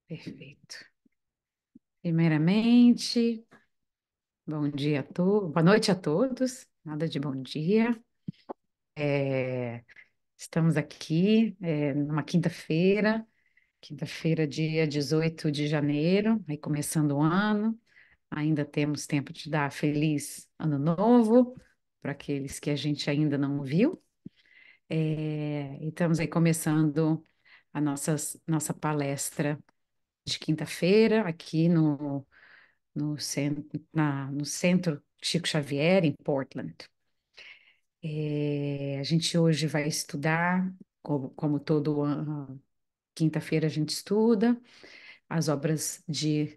Perfeito. Primeiramente, bom dia a todos, boa noite a todos, nada de bom dia. É, Estamos aqui numa quinta-feira, dia 18 de janeiro, aí começando o ano, ainda temos tempo de dar feliz ano novo para aqueles que a gente ainda não viu. E estamos aí começando a nossa palestra de quinta-feira aqui no Centro Chico Xavier, em Portland. A gente hoje vai estudar, como todo quinta-feira a gente estuda, as obras de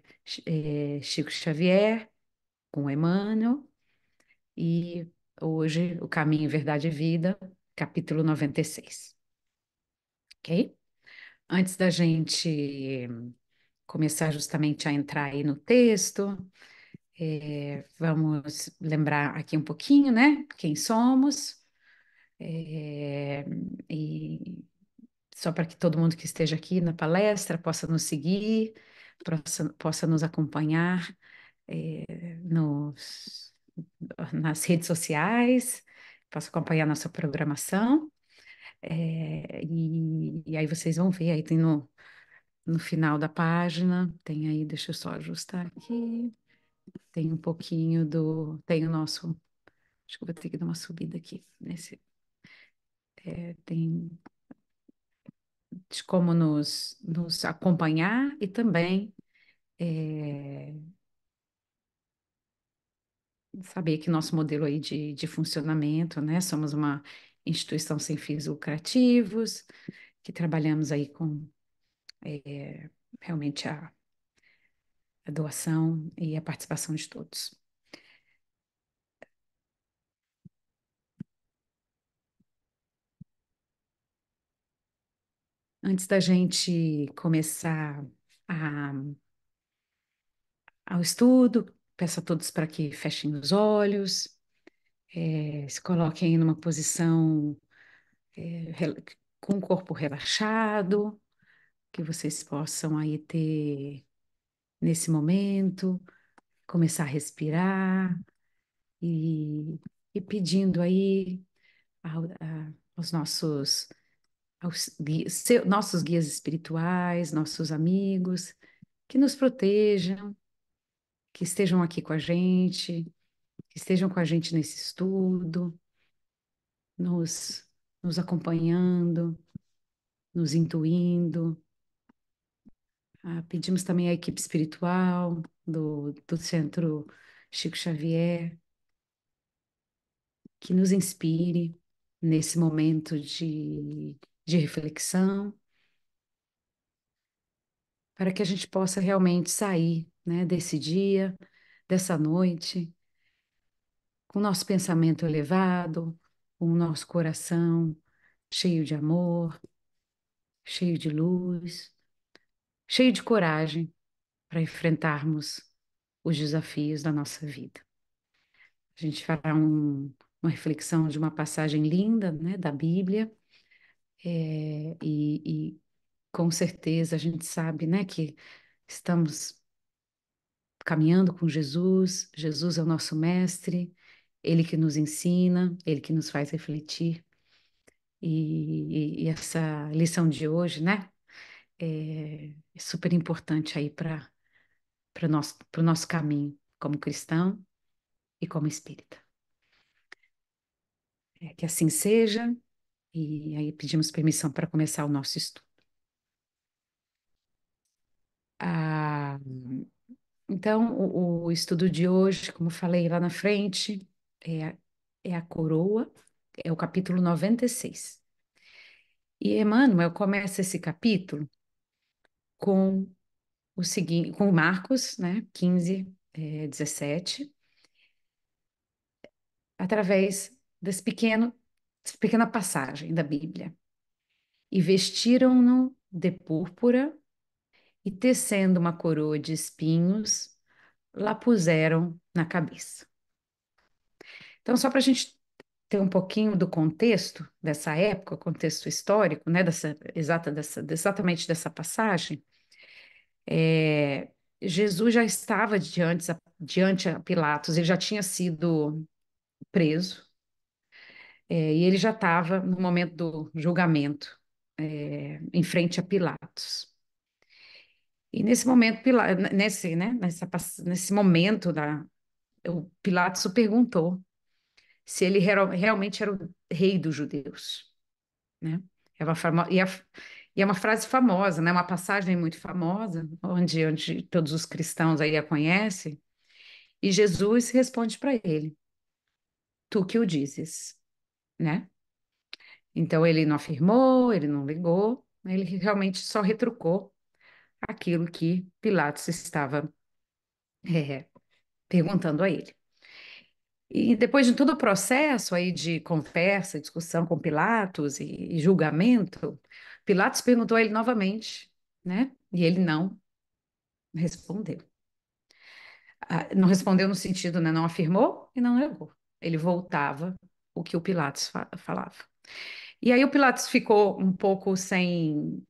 Chico Xavier, com Emmanuel, e hoje o Caminho, Verdade e Vida, capítulo 96, ok? Antes da gente começar justamente a entrar aí no texto, vamos lembrar aqui um pouquinho, né? Quem somos, é, e só para que todo mundo que esteja aqui na palestra possa nos seguir, possa nos acompanhar nos, nas redes sociais, possa acompanhar nossa programação. E aí vocês vão ver, aí tem no final da página, tem aí, deixa eu só ajustar aqui, tem um pouquinho tem o nosso, acho que eu vou ter que dar uma subida aqui, tem de como nos acompanhar e também é, saber que nosso modelo aí de funcionamento, né? Somos uma instituição sem fins lucrativos, que trabalhamos aí com realmente a doação e a participação de todos. Antes da gente começar a, ao estudo, peço a todos para que fechem os olhos, se coloquem numa posição com o corpo relaxado, que vocês possam aí ter nesse momento, começar a respirar e pedindo aí aos nossos guias espirituais, nossos amigos, que nos protejam, que estejam aqui com a gente, que estejam com a gente nesse estudo, nos, nos acompanhando, nos intuindo. Pedimos também à equipe espiritual do Centro Chico Xavier que nos inspire nesse momento de reflexão, para que a gente possa realmente sair, né, desse dia, dessa noite, com o nosso pensamento elevado, com o nosso coração cheio de amor, cheio de luz, cheio de coragem para enfrentarmos os desafios da nossa vida. A gente fará uma reflexão de uma passagem linda, né, da Bíblia, e com certeza a gente sabe, né, que estamos caminhando com Jesus, Jesus é o nosso mestre, ele que nos ensina, ele que nos faz refletir. E essa lição de hoje, né, é super importante aí para o nosso caminho como cristão e como espírita. Que assim seja, e aí pedimos permissão para começar o nosso estudo. Ah, então, o estudo de hoje, como falei lá na frente, é, é a coroa, é o capítulo 96. E Emmanuel começa esse capítulo com o seguinte, com Marcos, né, 15, 17, através dessa pequena passagem da Bíblia. E vestiram-no de púrpura e, tecendo uma coroa de espinhos, lá puseram na cabeça. Então, só para a gente ter um pouquinho do contexto dessa época, contexto histórico, né, exatamente dessa passagem, É, Jesus já estava diante a Pilatos, ele já tinha sido preso, e ele já estava no momento do julgamento, em frente a Pilatos. E nesse momento, nesse momento o Pilatos o perguntou se ele realmente era o rei dos judeus, né? É uma e é uma frase famosa, né? Uma passagem muito famosa, onde todos os cristãos aí a conhecem. E Jesus responde para ele: Tu que o dizes, né? Então ele não afirmou, ele não negou, ele realmente só retrucou aquilo que Pilatos estava é, perguntando a ele. E depois de todo o processo aí de conversa, discussão com Pilatos e julgamento, Pilatos perguntou a ele novamente, né? E ele não respondeu. Não respondeu no sentido, né? Não afirmou e não negou. Ele voltava o que o Pilatos falava. E aí o Pilatos ficou um pouco sem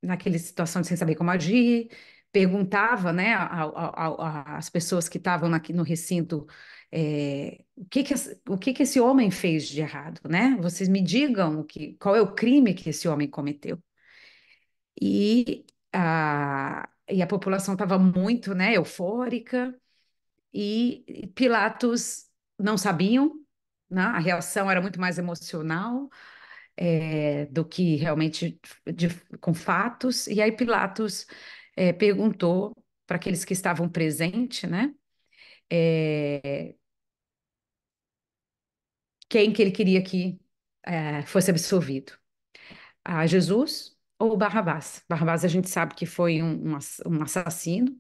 naquela situação de sem saber como agir, perguntava, né, às pessoas que estavam aqui no recinto, o que que esse homem fez de errado, né? Vocês me digam qual é o crime que esse homem cometeu. E a população estava muito, né, eufórica, e Pilatos não sabiam, né? A reação era muito mais emocional do que realmente com fatos. E aí Pilatos perguntou para aqueles que estavam presentes, né, é, quem que ele queria que fosse absolvido, a Jesus ou Barrabás. Barrabás a gente sabe que foi um assassino,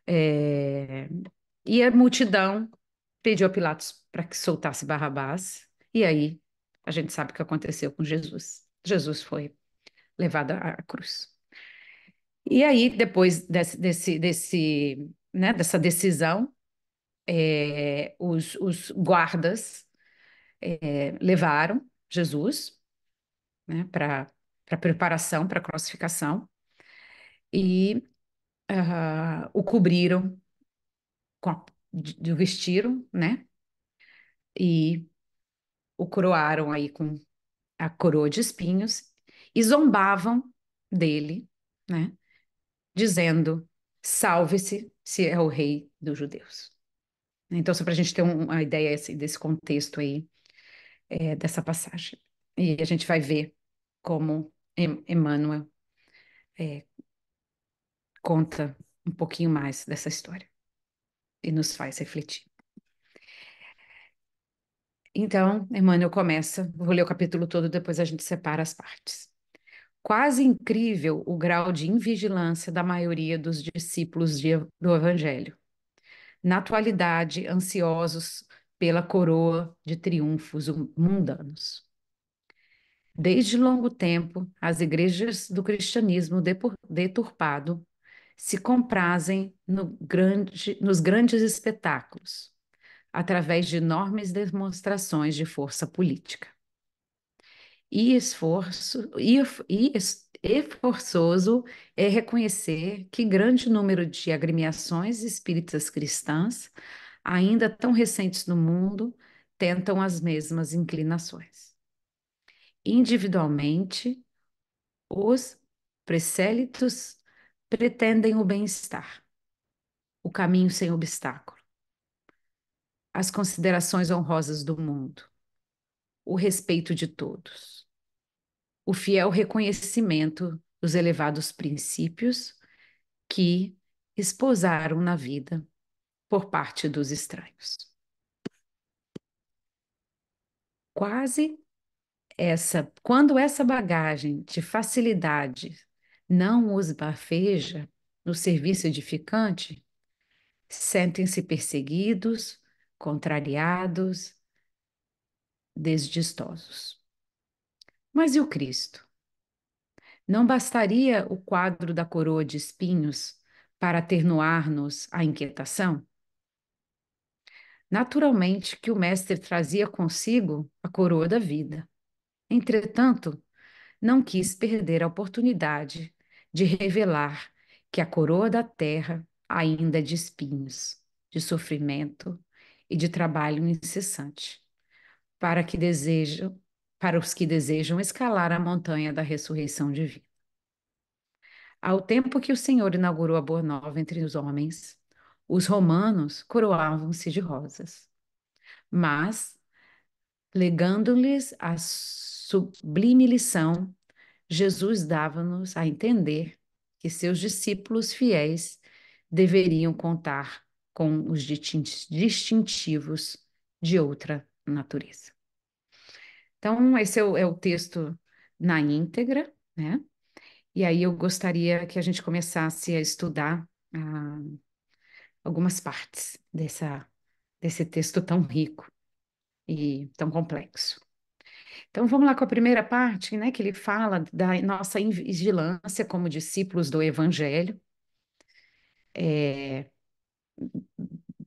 é, e a multidão pediu a Pilatos para que soltasse Barrabás, e aí a gente sabe o que aconteceu com Jesus. Jesus foi levado à cruz. E aí, depois dessa decisão, os guardas levaram Jesus, né, para preparação, para crucificação, e o cobriram, o vestiram, né, e o coroaram aí com a coroa de espinhos e zombavam dele, né, dizendo: Salve-se, se é o rei dos judeus. Então, só para a gente ter uma ideia assim, desse contexto aí, dessa passagem. E a gente vai ver como Emmanuel é, conta um pouquinho mais dessa história e nos faz refletir. Então, Emmanuel começa, vou ler o capítulo todo, depois a gente separa as partes. Quase incrível o grau de invigilância da maioria dos discípulos do Evangelho. Na atualidade, ansiosos pela coroa de triunfos mundanos. Desde longo tempo, as igrejas do cristianismo deturpado se comprazem nos grandes espetáculos, através de enormes demonstrações de força política. E forçoso é reconhecer que grande número de agremiações espíritas cristãs, ainda tão recentes no mundo, tentam as mesmas inclinações. Individualmente, os presélitos pretendem o bem-estar, o caminho sem obstáculo, as considerações honrosas do mundo, o respeito de todos, o fiel reconhecimento dos elevados princípios que esposaram na vida por parte dos estranhos. Quase quando essa bagagem de facilidade não os bafeja no serviço edificante, sentem-se perseguidos, contrariados, desdistosos. Mas e o Cristo? Não bastaria o quadro da coroa de espinhos para atenuar-nos a inquietação? Naturalmente que o Mestre trazia consigo a coroa da vida. Entretanto, não quis perder a oportunidade de revelar que a coroa da terra ainda é de espinhos, de sofrimento e de trabalho incessante, para que desejam, para os que desejam escalar a montanha da ressurreição divina. Ao tempo que o Senhor inaugurou a Boa Nova entre os homens, os romanos coroavam-se de rosas, mas, legando-lhes a sublime lição, Jesus dava-nos a entender que seus discípulos fiéis deveriam contar com os distintivos de outra natureza. Então, esse é o texto na íntegra, né? E aí eu gostaria que a gente começasse a estudar algumas partes desse texto tão rico e tão complexo. Então vamos lá com a primeira parte, né, que ele fala da nossa vigilância como discípulos do Evangelho, é,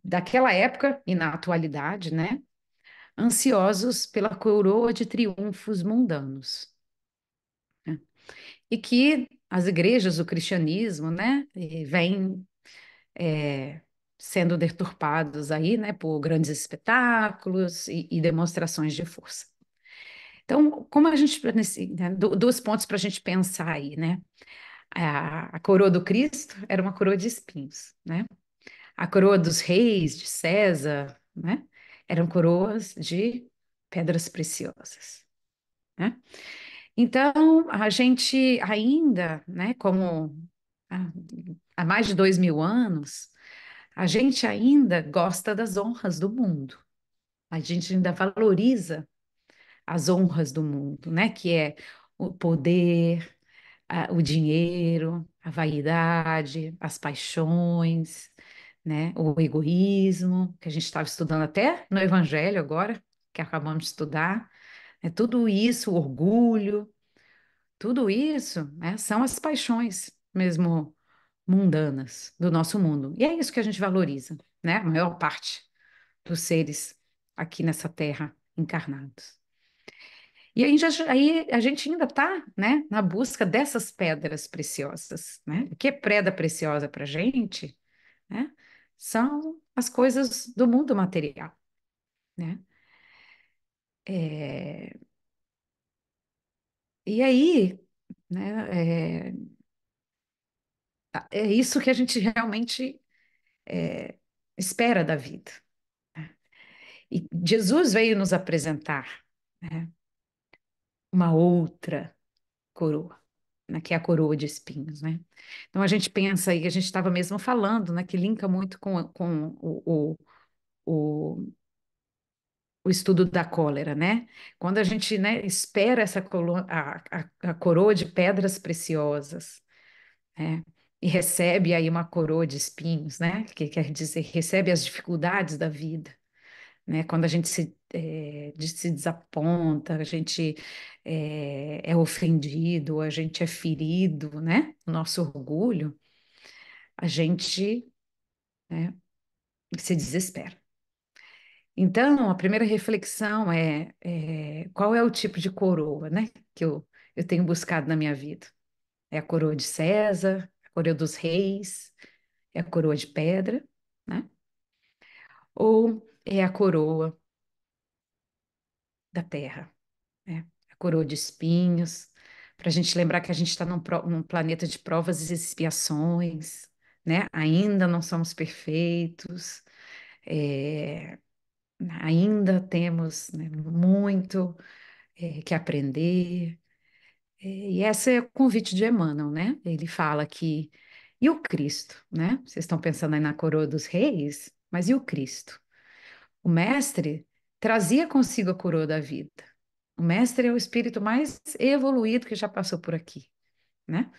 daquela época e na atualidade, né, ansiosos pela coroa de triunfos mundanos, né, e que as igrejas do cristianismo, né, vêm sendo deturpados aí, né, por grandes espetáculos e demonstrações de força. Então, como a gente, né, dois pontos para a gente pensar aí, né? A coroa do Cristo era uma coroa de espinhos, né? A coroa dos reis, de César, né? Eram coroas de pedras preciosas, né? Então, a gente ainda, né, como há, há mais de 2000 anos, a gente ainda gosta das honras do mundo. A gente ainda valoriza as honras do mundo, né? Que é o poder, o dinheiro, a vaidade, as paixões, né? O egoísmo, que a gente estava estudando até no Evangelho agora, que acabamos de estudar, né? Tudo isso, o orgulho, tudo isso, né? São as paixões mesmo mundanas do nosso mundo. E é isso que a gente valoriza, né? A maior parte dos seres aqui nessa terra encarnados. E aí a gente ainda está, né, na busca dessas pedras preciosas, né? O que é pedra preciosa para a gente, né? São as coisas do mundo material, né? É, e aí, né, é isso que a gente realmente é, espera da vida, né? E Jesus veio nos apresentar, né, uma outra coroa, né, que é a coroa de espinhos, né? Então a gente pensa aí, a gente estava mesmo falando, né, que linka muito com o, o estudo da cólera, né? Quando a gente, né, espera a coroa de pedras preciosas, né? E recebe aí uma coroa de espinhos, né? Que quer dizer, recebe as dificuldades da vida, né? Quando a gente se desaponta, a gente é ofendido, a gente é ferido, né? O nosso orgulho, a gente, né, se desespera. Então, a primeira reflexão qual é o tipo de coroa, né, que eu tenho buscado na minha vida? É a coroa de César, a coroa dos reis, é a coroa de pedra, né? Ou é a coroa da terra, né? A coroa de espinhos, para a gente lembrar que a gente está num planeta de provas e expiações, né? Ainda não somos perfeitos, é, ainda temos, né, muito que aprender. E esse é o convite de Emmanuel, né? Ele fala que, e o Cristo, né? Vocês estão pensando aí na coroa dos reis, mas e o Cristo? O mestre trazia consigo a coroa da vida. O mestre é o espírito mais evoluído que já passou por aqui, né?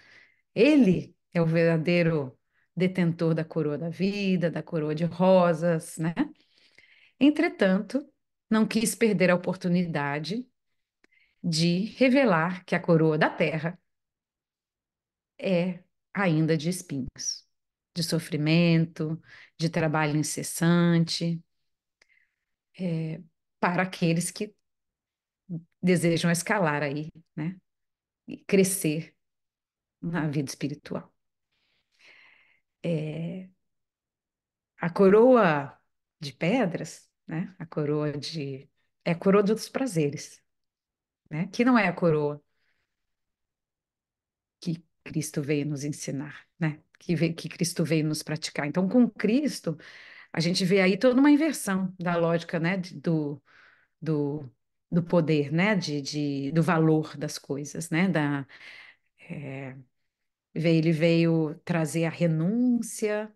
Ele é o verdadeiro detentor da coroa da vida, da coroa de rosas, né? Entretanto, não quis perder a oportunidade de revelar que a coroa da terra é ainda de espinhos, de sofrimento, de trabalho incessante, para aqueles que desejam escalar aí, né? E crescer na vida espiritual. A coroa de pedras, né? A coroa de é a coroa dos prazeres, né? Que não é a coroa que Cristo veio nos ensinar, né? Que Cristo veio nos praticar. Então, com Cristo, a gente vê aí toda uma inversão da lógica, né? Do, do poder, né? Do valor das coisas, né? Ele veio trazer a renúncia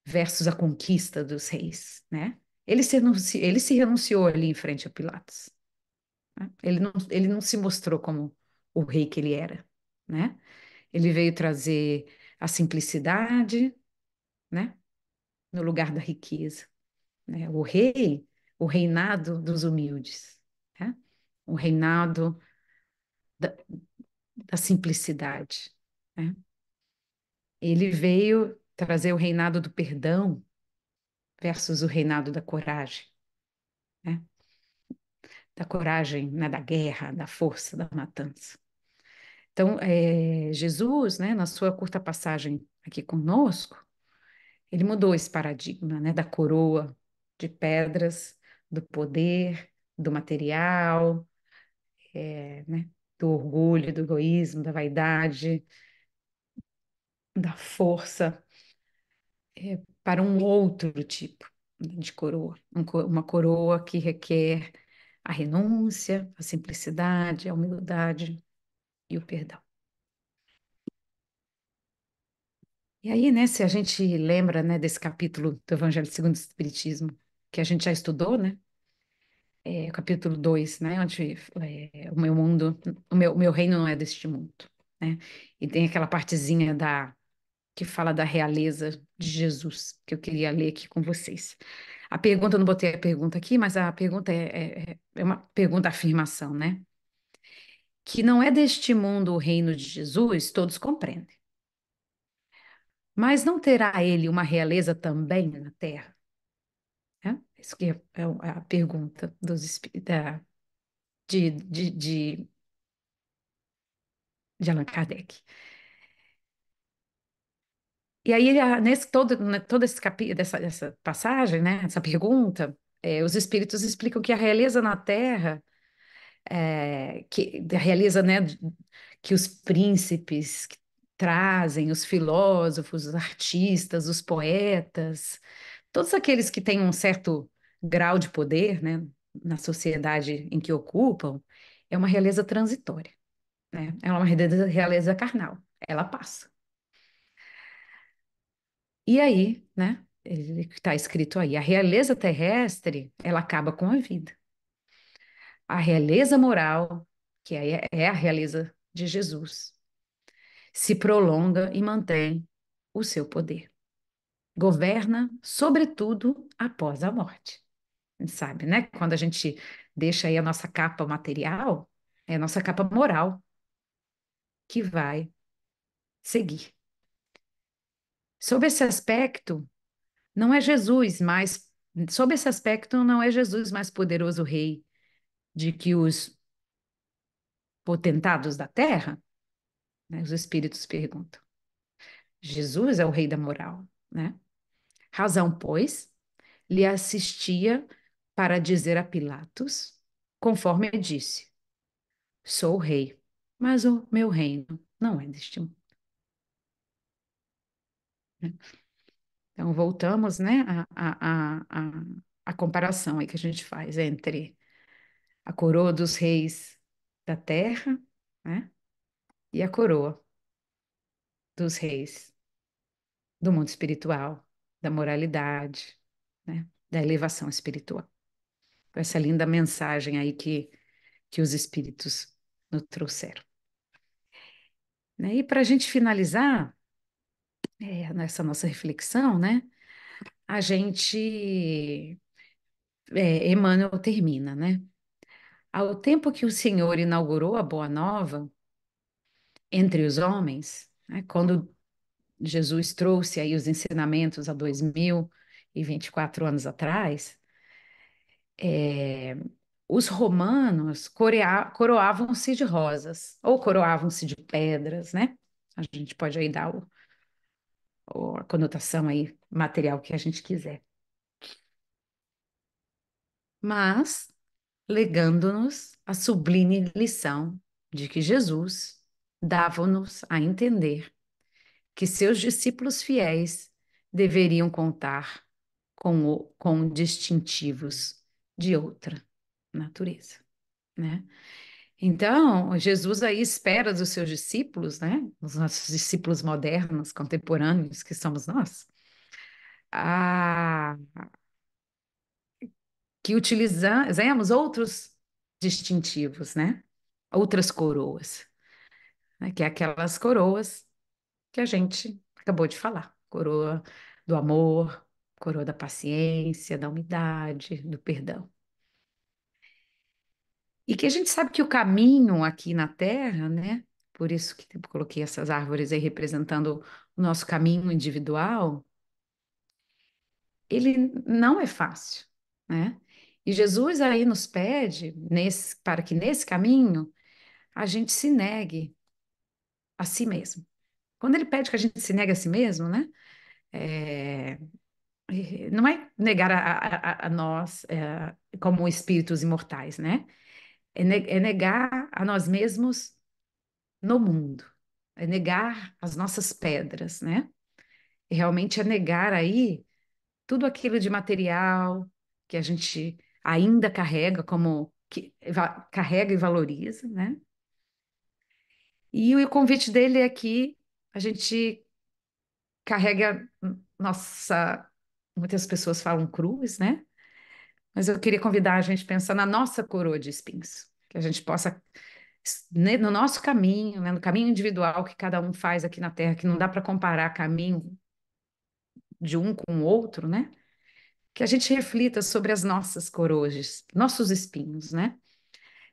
versus a conquista dos reis, né? Ele se renunciou ali em frente a Pilatos, né? Ele não se mostrou como o rei que ele era, né? Ele veio trazer a simplicidade, né? No lugar da riqueza, né? O reinado dos humildes, né? O reinado da, da simplicidade, né? Ele veio trazer o reinado do perdão versus o reinado da coragem, né? Da coragem, né? Da guerra, da força, da matança. Então, Jesus, né? Na sua curta passagem aqui conosco, ele mudou esse paradigma, né? Da coroa de pedras, do poder, do material, né? Do orgulho, do egoísmo, da vaidade, da força, para um outro tipo de coroa, uma coroa que requer a renúncia, a simplicidade, a humildade e o perdão. E aí, né, se a gente lembra, né, desse capítulo do Evangelho segundo o Espiritismo, que a gente já estudou, né, o capítulo 2, né, onde o meu mundo, o meu reino não é deste mundo, né, e tem aquela partezinha que fala da realeza de Jesus, que eu queria ler aqui com vocês. A pergunta, eu não botei a pergunta aqui, mas a pergunta é uma pergunta afirmação, né? Que não é deste mundo o reino de Jesus, todos compreendem. Mas não terá ele uma realeza também na terra? Né? Isso que é a pergunta de, de, de, de Allan Kardec. E aí, nesse todo esse capítulo, dessa passagem, né, essa pergunta, os espíritos explicam que a realeza na terra que realiza, né, que os príncipes que trazem, os filósofos, os artistas, os poetas, todos aqueles que têm um certo grau de poder, né, na sociedade em que ocupam, é uma realeza transitória, né? É uma realeza carnal, ela passa. E aí, né, está escrito aí, a realeza terrestre, ela acaba com a vida. A realeza moral, que é a realeza de Jesus, se prolonga e mantém o seu poder. Governa, sobretudo, após a morte. A gente sabe, né? Quando a gente deixa aí a nossa capa material, é a nossa capa moral que vai seguir. Sob esse aspecto, não é Jesus mais, sob esse aspecto, não é Jesus mais poderoso rei de que os potentados da terra? Né? Os espíritos perguntam. Jesus é o rei da moral, né? Razão, pois, lhe assistia para dizer a Pilatos, conforme disse: sou o rei, mas o meu reino não é deste mundo. Né? Então, voltamos, né, a comparação aí que a gente faz entre a coroa dos reis da terra, né, e a coroa dos reis do mundo espiritual, da moralidade, né, da elevação espiritual. Com essa linda mensagem aí que os espíritos nos trouxeram. Né? E para a gente finalizar nessa nossa reflexão, né, a gente, Emmanuel termina, né? Ao tempo que o Senhor inaugurou a Boa Nova entre os homens, né, quando Jesus trouxe aí os ensinamentos há 2024 anos atrás, é, os romanos coroavam-se de rosas ou coroavam-se de pedras, né? A gente pode aí dar ou a conotação aí material que a gente quiser, mas legando-nos a sublime lição de que Jesus dava-nos a entender que seus discípulos fiéis deveriam contar com distintivos de outra natureza, né? Então, Jesus aí espera dos seus discípulos, né? Os nossos discípulos modernos, contemporâneos, que somos nós, a, que utilizemos outros distintivos, né? Outras coroas, né? Que é aquelas coroas que a gente acabou de falar. Coroa do amor, coroa da paciência, da humildade, do perdão. E que a gente sabe que o caminho aqui na Terra, né? Por isso que eu coloquei essas árvores aí representando o nosso caminho individual, ele não é fácil, né? E Jesus aí nos pede para que nesse caminho a gente se negue a si mesmo. Quando ele pede que a gente se negue a si mesmo, né? é, não é negar a nós como espíritos imortais, né? É negar a nós mesmos no mundo, é negar as nossas pedras, né? E realmente é negar aí tudo aquilo de material que a gente ainda carrega carrega e valoriza, né? E o convite dele é que a gente carrega nossa, muitas pessoas falam cruz, né? Mas eu queria convidar a gente a pensar na nossa coroa de espinhos, que a gente possa, né, no nosso caminho, né, no caminho individual que cada um faz aqui na Terra, que não dá para comparar caminho de um com o outro, né? Que a gente reflita sobre as nossas coroas, nossos espinhos, né?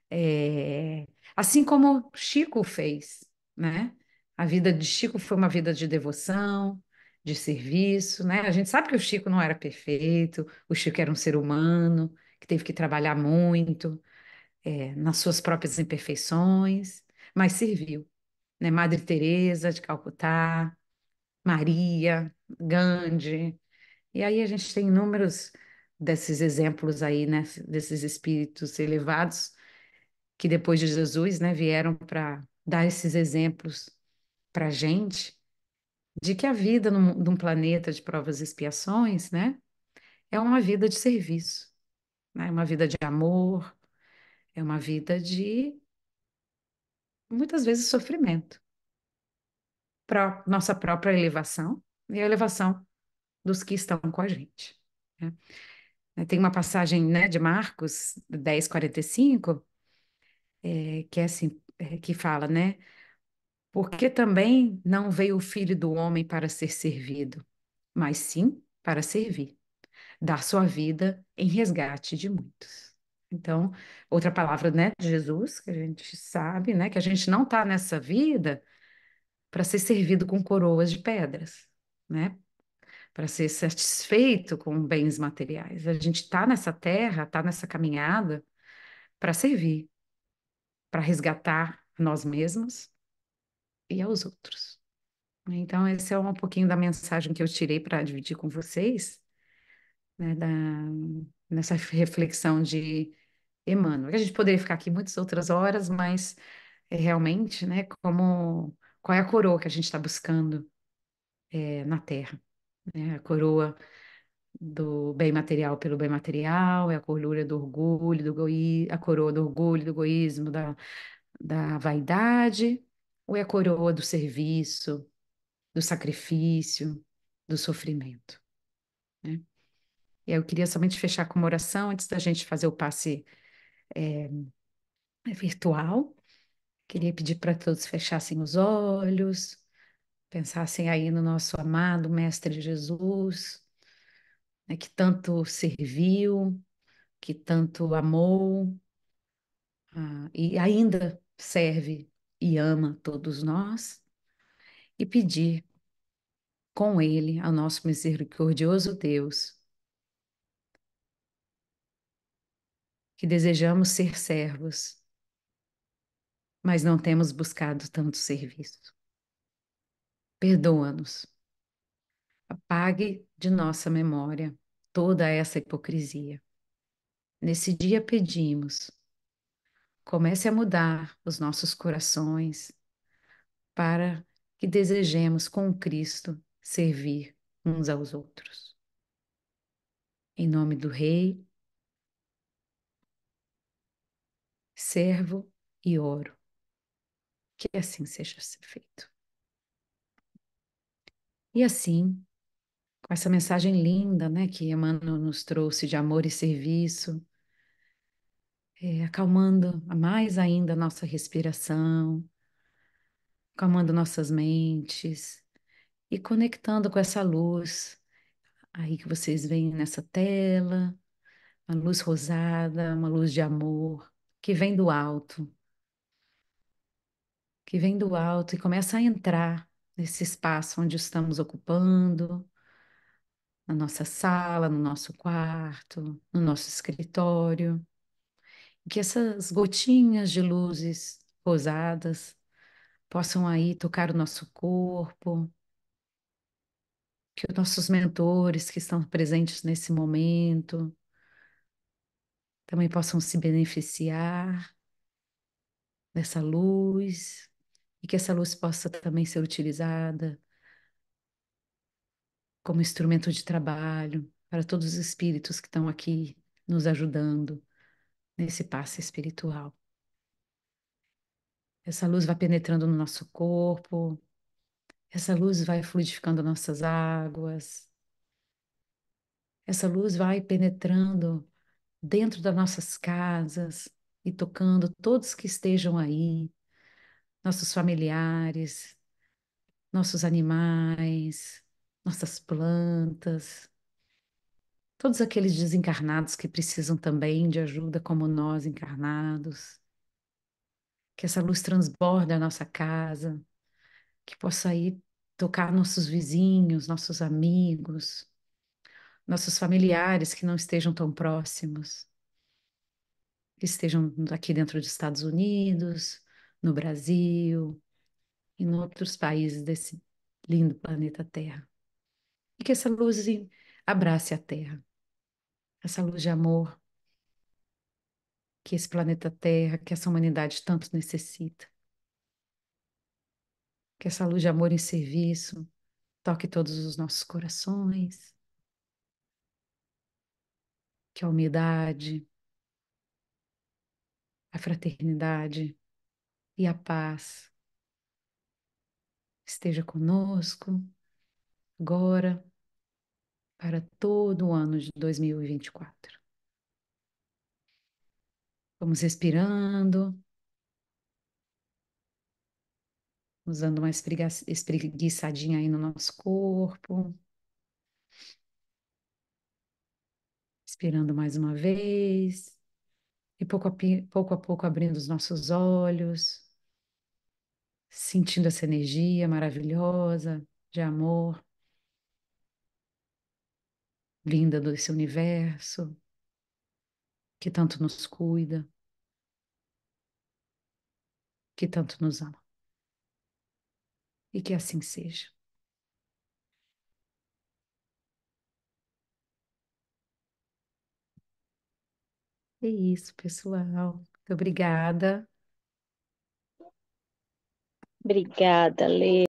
É, assim como Chico fez, né? A vida de Chico foi uma vida de devoção, de serviço, né? A gente sabe que o Chico não era perfeito, o Chico era um ser humano que teve que trabalhar muito, nas suas próprias imperfeições, mas serviu, né? Madre Teresa de Calcutá, Maria, Gandhi, e aí a gente tem inúmeros desses exemplos aí, né? Desses espíritos elevados que depois de Jesus, né, vieram para dar esses exemplos para a gente de que a vida num planeta de provas e expiações, né, é uma vida de serviço, né? É uma vida de amor, é uma vida de muitas vezes sofrimento para nossa própria elevação e a elevação dos que estão com a gente, né? Tem uma passagem, né, de Marcos 10:45, que é assim, que fala, né? Porque também não veio o Filho do Homem para ser servido, mas sim para servir, dar sua vida em resgate de muitos. Então, outra palavra, né, de Jesus, que a gente sabe, né, que a gente não está nessa vida para ser servido com coroas de pedras, né, para ser satisfeito com bens materiais. A gente está nessa terra, está nessa caminhada para servir, para resgatar a nós mesmos e aos outros. Então, esse é um pouquinho da mensagem que eu tirei para dividir com vocês, né, nessa reflexão de Emmanuel. A gente poderia ficar aqui muitas outras horas, mas realmente, né, qual é a coroa que a gente está buscando na Terra, né? A coroa do bem material pelo bem material, é a coroa do orgulho, a coroa do orgulho, do egoísmo, da vaidade, ou é a coroa do serviço, do sacrifício, do sofrimento, né? E aí eu queria somente fechar com uma oração antes da gente fazer o passe virtual. Queria pedir para todos fechassem os olhos, pensassem aí no nosso amado Mestre Jesus, né, que tanto serviu, que tanto amou, e ainda serve e ama todos nós, e pedir com ele ao nosso misericordioso Deus, que desejamos ser servos, mas não temos buscado tanto serviço. Perdoa-nos, Apague de nossa memória toda essa hipocrisia. Nesse dia pedimos, comece a mudar os nossos corações para que desejemos com Cristo servir uns aos outros. Em nome do Rei, servo e oro. Que assim seja feito. E assim, com essa mensagem linda, né, que Emmanuel nos trouxe de amor e serviço, acalmando mais ainda a nossa respiração, acalmando nossas mentes e conectando com essa luz aí que vocês veem nessa tela, uma luz rosada, uma luz de amor que vem do alto, que vem do alto e começa a entrar nesse espaço onde estamos ocupando, na nossa sala, no nosso quarto, no nosso escritório, que essas gotinhas de luzes rosadas possam aí tocar o nosso corpo, que os nossos mentores que estão presentes nesse momento também possam se beneficiar dessa luz e que essa luz possa também ser utilizada como instrumento de trabalho para todos os espíritos que estão aqui nos ajudando nesse passe espiritual. Essa luz vai penetrando no nosso corpo, essa luz vai fluidificando nossas águas, essa luz vai penetrando dentro das nossas casas e tocando todos que estejam aí, nossos familiares, nossos animais, nossas plantas, todos aqueles desencarnados que precisam também de ajuda, como nós encarnados. Que essa luz transborde a nossa casa, que possa ir tocar nossos vizinhos, nossos amigos, nossos familiares que não estejam tão próximos, que estejam aqui dentro dos Estados Unidos, no Brasil e em outros países desse lindo planeta Terra. E que essa luz abrace a Terra, essa luz de amor que esse planeta Terra, que essa humanidade tanto necessita. Que essa luz de amor em serviço toque todos os nossos corações, que a humildade, a fraternidade e a paz esteja conosco agora para todo o ano de 2024. Vamos respirando, usando uma espreguiçadinha aí no nosso corpo, expirando mais uma vez e pouco a pouco abrindo os nossos olhos, sentindo essa energia maravilhosa de amor vinda desse universo que tanto nos cuida, que tanto nos ama. E que assim seja. É isso, pessoal. Muito obrigada. Obrigada, Lê.